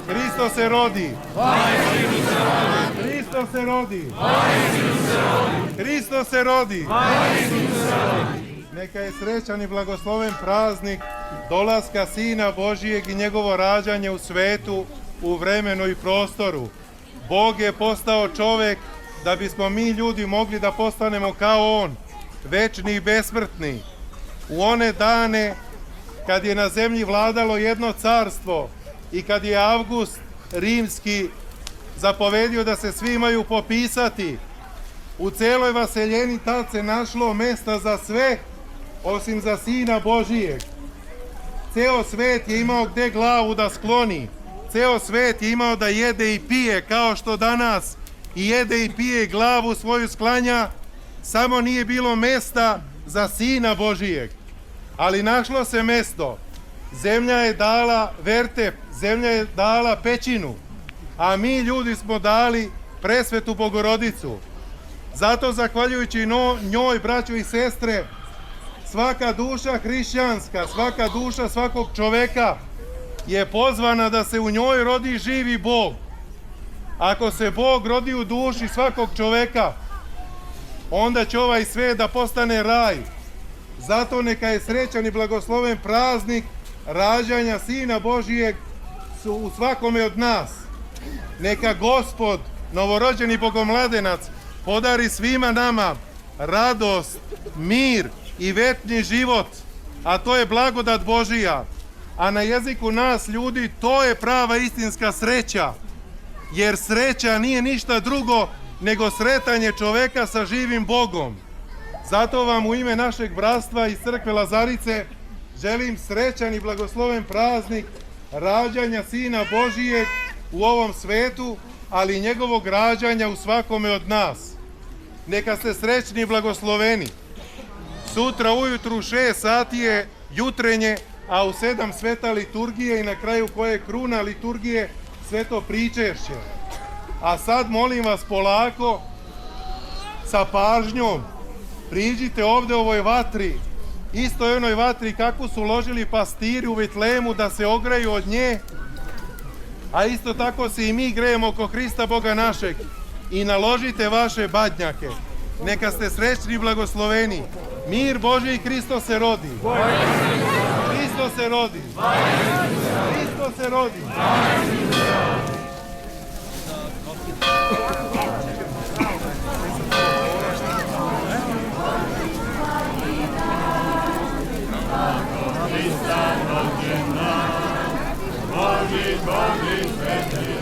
Hristo se rodi! Hristo se rodi! Hristo se rodi! Neka je srećan i blagosloven praznik dolaska Sina Božijeg i njegovo rađanje u svetu, u vremenu i prostoru. Bog je postao čovek da bismo mi ljudi mogli da postanemo kao On, večni i besmrtni. U one dane kad je na zemlji vladalo jedno carstvo i kad je Avgust rimski zapovedio da se svi imaju popisati, u celoj vaseljeni tad se našlo mesta za sve osim za Sina Božijeg. Ceo svet je imao gde glavu da skloni. Ceo svet je imao da jede i pije, kao što danas i jede i pije, glavu svoju sklanja, samo nije bilo mesta za Sina Božijeg. Ali našlo se mesto. Zemlja je dala vertep, zemlja je dala pećinu, a mi ljudi smo dali presvetu Bogorodicu. Zato, zahvaljujući njoj, braćo i sestre, svaka duša hrišćanska, svaka duša svakog čoveka je pozvana da se u njoj rodi živi Bog. Ako se Bog rodi u duši svakog čoveka, onda će ovaj svet da postane raj. Zato neka je srećan i blagosloven praznik rađanja Sina Božijeg u svakome od nas. Neka Gospod, novorođeni Bogomladenac, podari svima nama radost, mir i večni život, a to je blagodat Božija. A na jeziku nas ljudi to je prava istinska sreća, jer sreća nije ništa drugo nego sretanje čoveka sa živim Bogom. Zato vam u ime našeg bratstva iz crkve Lazarice želim srećan i blagosloven praznik rađanja Sina Božijeg u ovom svetu, ali i njegovog rađanja u svakome od nas. Neka ste srećni i blagosloveni. Sutra ujutru u 6 sati je jutrenje, a u 7 sveta liturgije i na kraju koje je kruna liturgije sveto pričešće. A sad molim vas polako, sa pažnjom, priđite ovde ovoj vatri, isto onoj vatri kakvu su ložili pastiri u Vitlemu da se ogreju od nje, a isto tako se i mi grejemo oko Hrista Boga našeg, i naložite vaše badnjake. Neka ste srećni i blagosloveni. Mir Božji, Hristo se rodi. Hristo se rodi. Hristo se rodi. Boži, Boži, sveti,